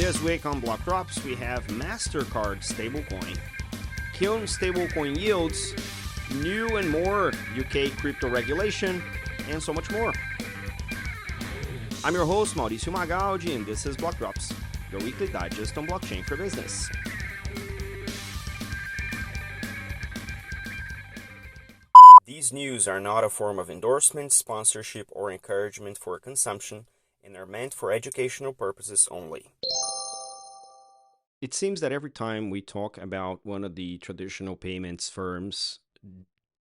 This week on Block Drops, we have Mastercard Stablecoin, Kiln Stablecoin yields, new and more UK crypto regulation, and so much more. I'm your host, Mauricio Magaldi, and this is Block Drops, your weekly digest on blockchain for business. These news are not a form of endorsement, sponsorship, or encouragement for consumption, and are meant for educational purposes only. It seems that every time we talk about one of the traditional payments firms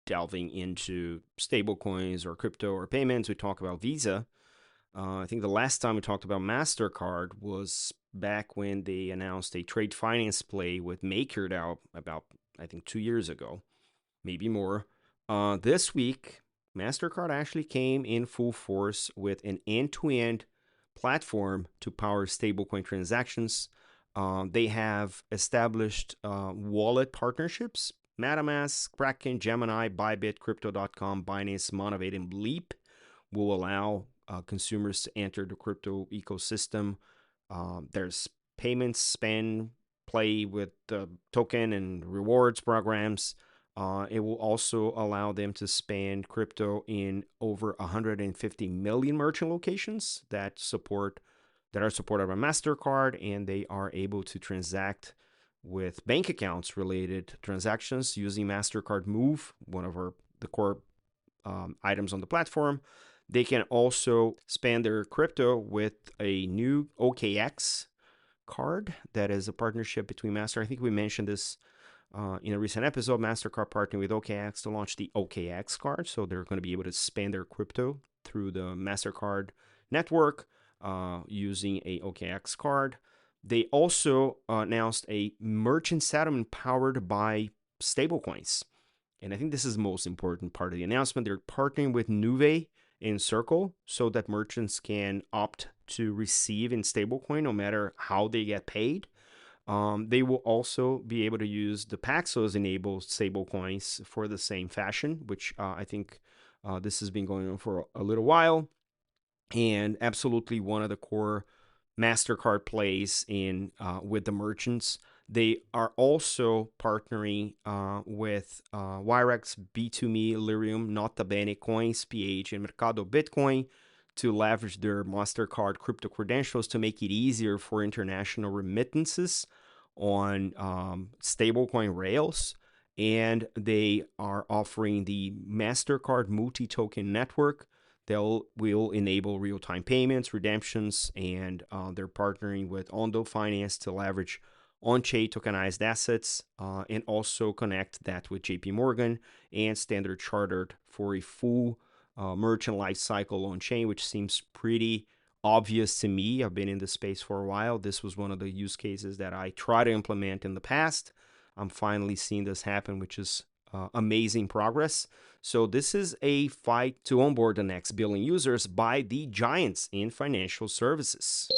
delving into stablecoins or crypto or payments, we talk about Visa. I think the last time we talked about Mastercard was back when they announced a trade finance play with MakerDAO about, I think, 2 years ago, maybe more. This week, Mastercard actually came in full force with an end-to-end platform to power stablecoin transactions. They have established wallet partnerships. MetaMask, Kraken, Gemini, Bybit, Crypto.com, Binance, Monavate, and Bleep will allow consumers to enter the crypto ecosystem. There's payments, spend, play with the token and rewards programs. It will also allow them to spend crypto in over 150 million merchant locations that are supported by Mastercard, and they are able to transact with bank accounts related transactions using Mastercard Move, one of the core items on the platform. They can also spend their crypto with a new OKX card that is a partnership between Master. I think we mentioned this in a recent episode. Mastercard partnered with OKX to launch the OKX card, so they're going to be able to spend their crypto through the Mastercard network using a OKX card. They also announced a merchant settlement powered by stablecoins. And I think this is the most important part of the announcement. They're partnering with Nuvei and Circle so that merchants can opt to receive in stablecoin no matter how they get paid. They will also be able to use the Paxos-enabled stablecoins for the same fashion, which I think this has been going on for a little while. And absolutely one of the core Mastercard plays in with the merchants. They are also partnering with Wirex, B2Me, Ethereum, Nota Bene Coins, PH, and Mercado Bitcoin to leverage their Mastercard crypto credentials to make it easier for international remittances on stablecoin rails. And they are offering the Mastercard multi-token network that will enable real-time payments, redemptions, and they're partnering with Ondo Finance to leverage on-chain tokenized assets and also connect that with JP Morgan and Standard Chartered for a full merchant life cycle on-chain, which seems pretty obvious to me. I've been in this space for a while. This was one of the use cases that I tried to implement in the past. I'm finally seeing this happen, which is amazing progress. So this is a fight to onboard the next billion users by the giants in financial services.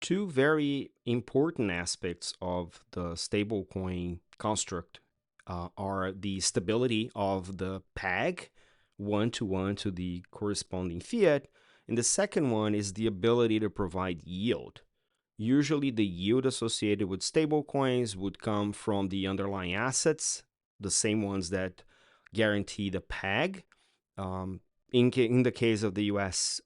Two very important aspects of the stablecoin construct are the stability of the peg, one-to-one to the corresponding fiat, and the second one is the ability to provide yield. Usually the yield associated with stablecoins would come from the underlying assets, the same ones that guarantee the peg. In the case of the US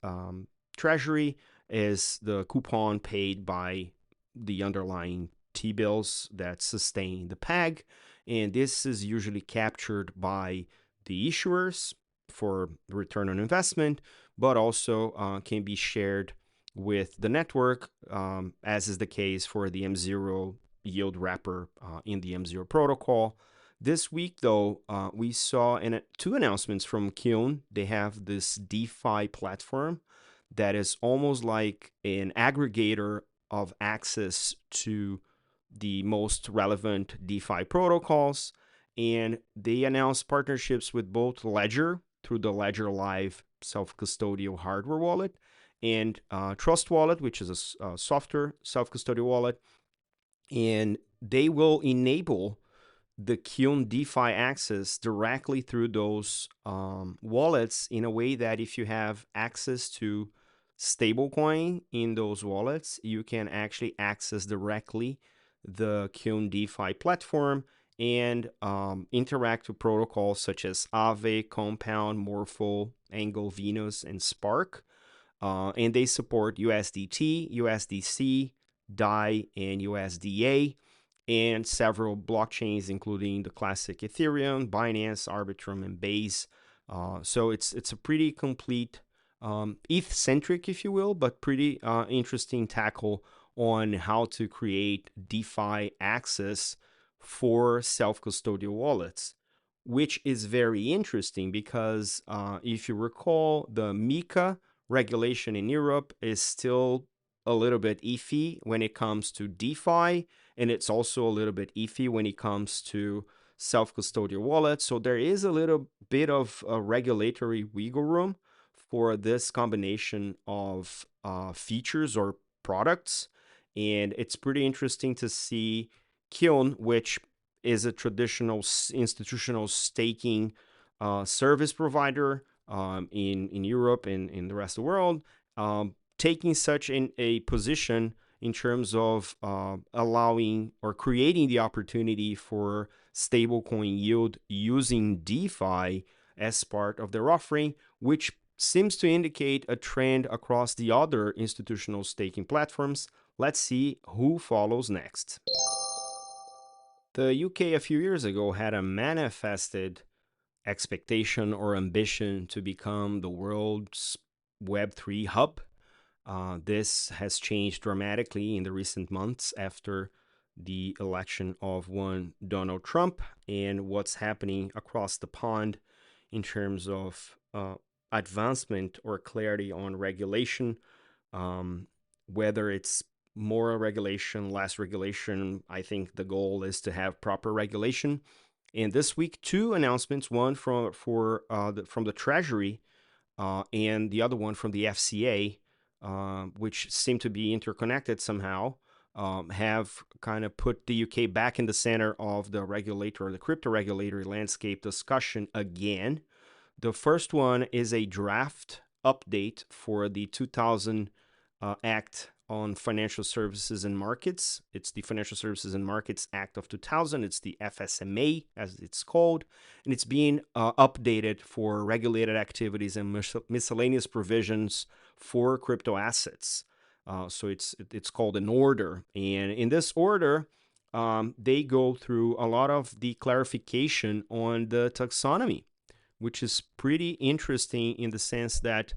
Treasury, is the coupon paid by the underlying T-bills that sustain the peg. And this is usually captured by the issuers for return on investment, but also can be shared with the network, as is the case for the M0 yield wrapper in the M0 protocol. This week, though, we saw two announcements from Kiln. They have this DeFi platform that is almost like an aggregator of access to the most relevant DeFi protocols. And they announced partnerships with both Ledger through the Ledger Live self-custodial hardware wallet and Trust Wallet, which is a softer self-custodial wallet. And they will enable the Kiln DeFi access directly through those wallets in a way that if you have access to stablecoin in those wallets, you can actually access directly the Kiln DeFi platform and interact with protocols such as Aave, Compound, Morpho, Angle, Venus, and Spark. And they support USDT, USDC, DAI, and USDA, and several blockchains, including the classic Ethereum, Binance, Arbitrum, and Base. So it's a pretty complete ETH-centric, if you will, but pretty interesting tackle on how to create DeFi access for self-custodial wallets, which is very interesting because if you recall, the MiCA regulation in Europe is still a little bit iffy when it comes to DeFi, and it's also a little bit iffy when it comes to self-custodial wallets. So there is a little bit of a regulatory wiggle room for this combination of features or products. And it's pretty interesting to see Kiln, which is a traditional institutional staking service provider in Europe and in the rest of the world, taking such a position in terms of allowing or creating the opportunity for stablecoin yield using DeFi as part of their offering, which seems to indicate a trend across the other institutional staking platforms. Let's see who follows next. The UK a few years ago had a manifested expectation or ambition to become the world's Web3 hub. This has changed dramatically in the recent months after the election of one Donald Trump and what's happening across the pond in terms of advancement or clarity on regulation, whether it's more regulation, less regulation. I think the goal is to have proper regulation. And this week, two announcements, one from the Treasury and the other one from the FCA, which seem to be interconnected somehow, have kind of put the UK back in the center of the regulator, the crypto regulatory landscape discussion again. The first one is a draft update for the 2000 Act on Financial Services and Markets. It's the Financial Services and Markets Act of 2000. It's the FSMA, as it's called, and it's being updated for regulated activities and miscellaneous provisions for crypto assets. So it's called an order, and in this order, they go through a lot of the clarification on the taxonomy, which is pretty interesting in the sense that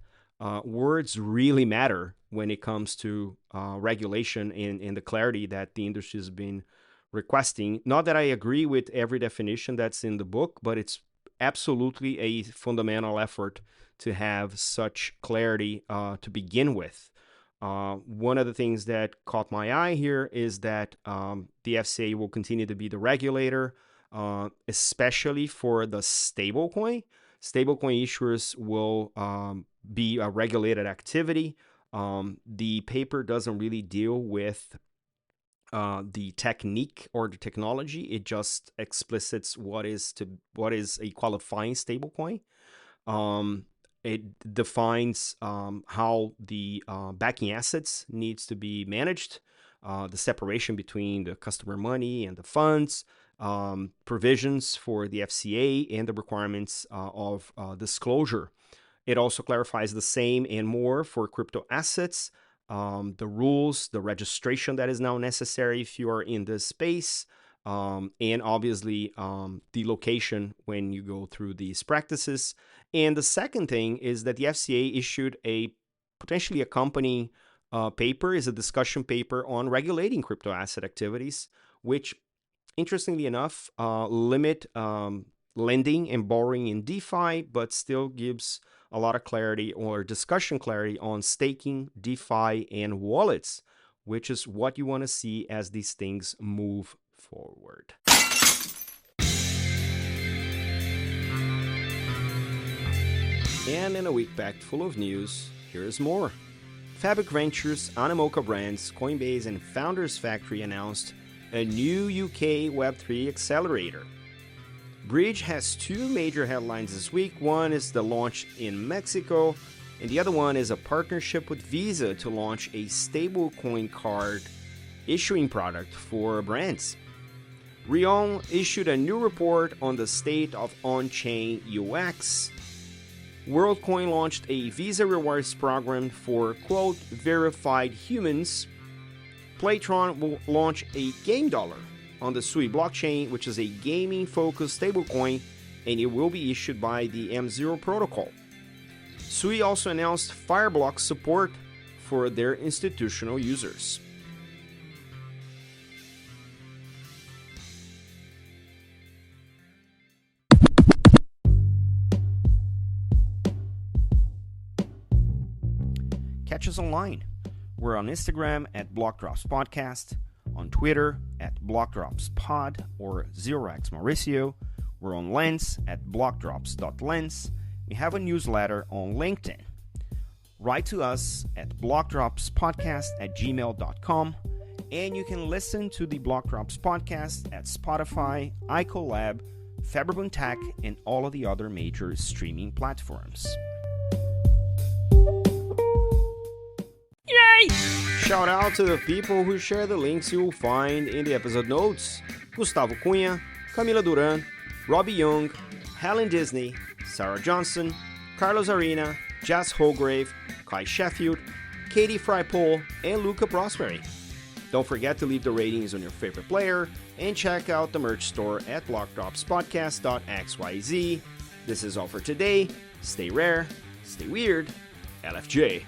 words really matter when it comes to regulation and the clarity that the industry has been requesting. Not that I agree with every definition that's in the book, but it's absolutely a fundamental effort to have such clarity to begin with. One of the things that caught my eye here is that the FCA will continue to be the regulator, especially for the stablecoin. Stablecoin issuers will be a regulated activity. The paper doesn't really deal with the technique or the technology. It just explicits what is a qualifying stablecoin. It defines how the backing assets needs to be managed, the separation between the customer money and the funds, provisions for the FCA, and the requirements of disclosure. It also clarifies the same and more for crypto assets, the rules, the registration that is now necessary if you are in this space, and obviously the location when you go through these practices. And the second thing is that the FCA issued potentially accompanying paper, is a discussion paper on regulating crypto asset activities, which, interestingly enough, limit lending and borrowing in DeFi, but still gives a lot of clarity or discussion clarity on staking, DeFi, and wallets, which is what you want to see as these things move forward. And in a week packed full of news, here's more. Fabric Ventures, Animoca Brands, Coinbase, and Founders Factory announced a new UK Web3 accelerator. Bridge has two major headlines this week. One is the launch in Mexico, And the other one is a partnership with Visa to launch a stablecoin card issuing product for brands. Reown issued a new report on the state of on-chain UX. Worldcoin launched a Visa rewards program for, quote, verified humans. Playtron will launch a game dollar on the SUI blockchain, which is a gaming-focused stablecoin, and it will be issued by the M0 protocol. SUI also announced Fireblocks support for their institutional users. Catch us online. We're on Instagram at blockdropspodcast, on Twitter at blockdropspod or 0x Mauricio. We're on Lens at blockdrops.lens. We have a newsletter on LinkedIn. Write to us at blockdropspodcast@gmail.com, and you can listen to the Blockdrops podcast at Spotify, iColab, Faberbund Tech, and all of the other major streaming platforms. Yay! Shout out to the people who share the links you will find in the episode notes. Gustavo Cunha, Camila Duran, Robbie Young, Helen Disney, Sarah Johnson, Carlos Arena, Jess Holgrave, Kai Sheffield, Katie Frypole, and Luca Prosperi. Don't forget to leave the ratings on your favorite player and check out the merch store at blockdropspodcast.xyz. This is all for today. Stay rare, stay weird, LFJ.